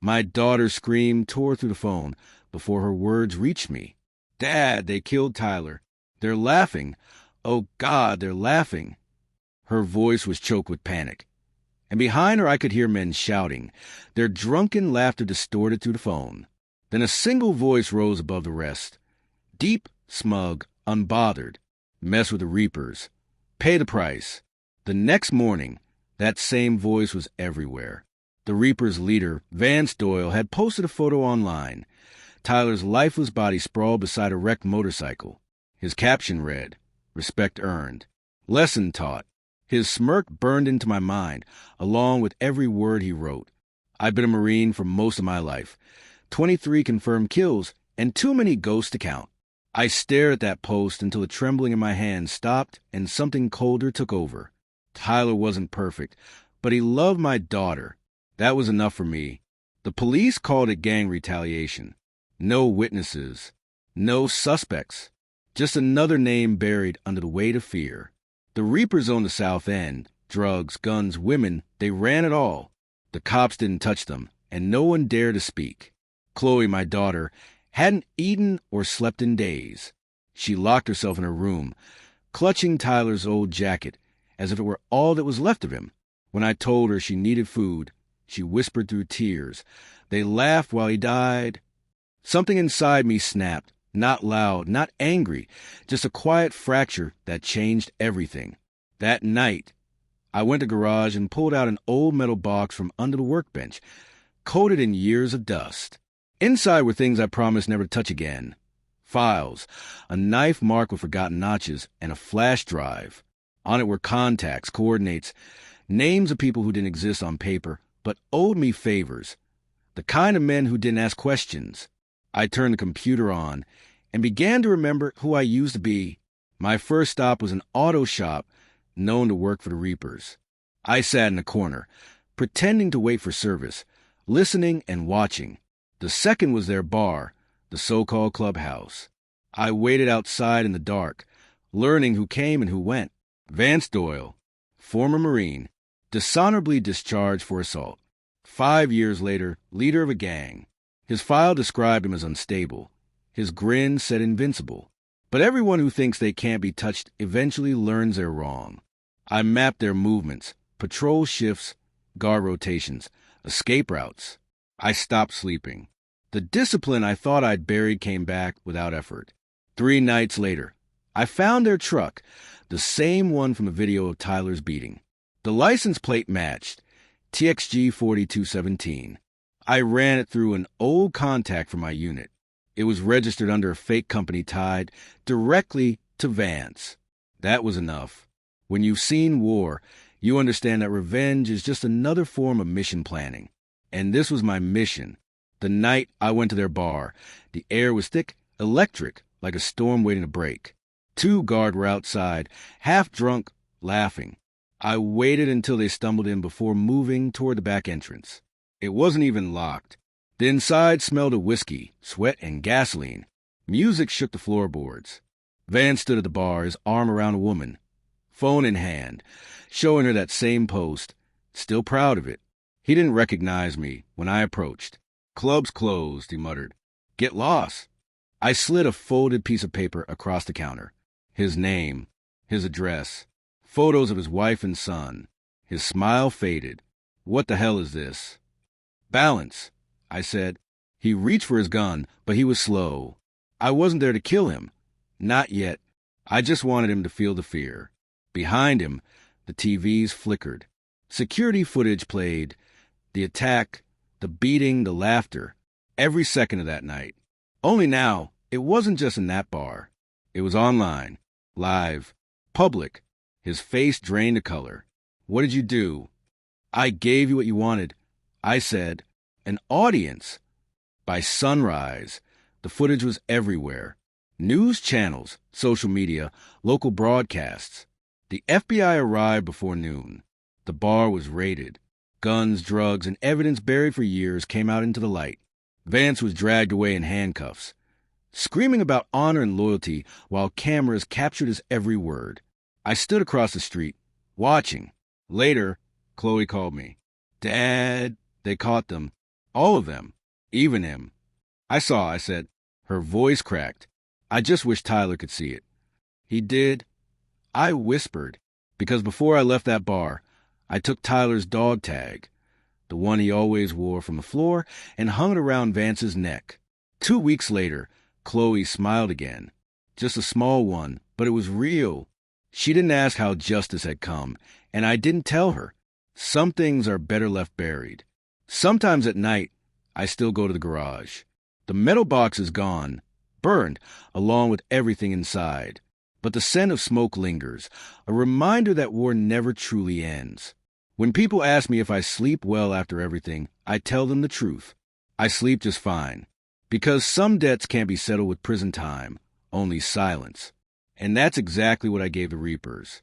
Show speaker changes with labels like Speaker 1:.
Speaker 1: My daughter's scream tore through the phone before her words reached me. "Dad, they killed Tyler. They're laughing. Oh, God, they're laughing." Her voice was choked with panic. And behind her I could hear men shouting. Their drunken laughter distorted through the phone. Then a single voice rose above the rest. Deep, smug, unbothered. "Mess with the Reapers. Pay the price." The next morning, that same voice was everywhere. The Reapers' leader, Vance Doyle, had posted a photo online. Tyler's lifeless body sprawled beside a wrecked motorcycle. His caption read, "Respect earned. Lesson taught." His smirk burned into my mind, along with every word he wrote. I've been a Marine for most of my life. 23 confirmed kills, and too many ghosts to count. I stared at that post until the trembling in my hands stopped and something colder took over. Tyler wasn't perfect, but he loved my daughter. That was enough for me. The police called it gang retaliation. No witnesses. No suspects. Just another name buried under the weight of fear. The Reapers owned the South End. Drugs, guns, women, they ran it all. The cops didn't touch them, and no one dared to speak. Chloe, my daughter, hadn't eaten or slept in days. She locked herself in her room, clutching Tyler's old jacket, as if it were all that was left of him. When I told her she needed food, she whispered through tears, "They laughed while he died." Something inside me snapped, not loud, not angry, just a quiet fracture that changed everything. That night, I went to the garage and pulled out an old metal box from under the workbench, coated in years of dust. Inside were things I promised never to touch again. Files, a knife marked with forgotten notches, and a flash drive. On it were contacts, coordinates, names of people who didn't exist on paper, but owed me favors. The kind of men who didn't ask questions. I turned the computer on and began to remember who I used to be. My first stop was an auto shop known to work for the Reapers. I sat in a corner, pretending to wait for service, listening and watching. The second was their bar, the so-called clubhouse. I waited outside in the dark, learning who came and who went. Vance Doyle, former Marine, dishonorably discharged for assault. 5 years later, leader of a gang. His file described him as unstable. His grin said invincible. But everyone who thinks they can't be touched eventually learns they're wrong. I mapped their movements, patrol shifts, guard rotations, escape routes. I stopped sleeping. The discipline I thought I'd buried came back without effort. 3 nights later, I found their truck, the same one from the video of Tyler's beating. The license plate matched, TXG 4217. I ran it through an old contact from my unit. It was registered under a fake company tied directly to Vance. That was enough. When you've seen war, you understand that revenge is just another form of mission planning. And this was my mission. The night I went to their bar, the air was thick, electric, like a storm waiting to break. 2 guards were outside, half drunk, laughing. I waited until they stumbled in before moving toward the back entrance. It wasn't even locked. The inside smelled of whiskey, sweat, and gasoline. Music shook the floorboards. Vance stood at the bar, his arm around a woman, phone in hand, showing her that same post, still proud of it. He didn't recognize me when I approached. "Club's closed," he muttered. "Get lost." I slid a folded piece of paper across the counter. His name, his address, photos of his wife and son. His smile faded. What the hell is this? "Balance," I said. He reached for his gun, but he was slow. I wasn't there to kill him. Not yet. I just wanted him to feel the fear. Behind him, the TVs flickered. Security footage played. The attack, the beating, the laughter. Every second of that night. Only now, it wasn't just in that bar. It was online, live, public. His face drained of color. "What did you do?" "I gave you what you wanted." I said, "An audience." By sunrise, the footage was everywhere. News channels, social media, local broadcasts. The FBI arrived before noon. The bar was raided. Guns, drugs, and evidence buried for years came out into the light. Vance was dragged away in handcuffs, screaming about honor and loyalty while cameras captured his every word. I stood across the street, watching. Later, Chloe called me. "Dad," they caught them. All of them. Even him. I saw, I said. Her voice cracked. I just wish Tyler could see it. He did. I whispered, because before I left that bar, I took Tyler's dog tag, the one he always wore from the floor, and hung it around Vance's neck. 2 weeks later, Chloe smiled again. Just a small one, but it was real. She didn't ask how justice had come, and I didn't tell her. Some things are better left buried. Sometimes at night, I still go to the garage. The metal box is gone, burned, along with everything inside. But the scent of smoke lingers, a reminder that war never truly ends. When people ask me if I sleep well after everything, I tell them the truth. I sleep just fine. Because some debts can't be settled with prison time, only silence. And that's exactly what I gave the Reapers.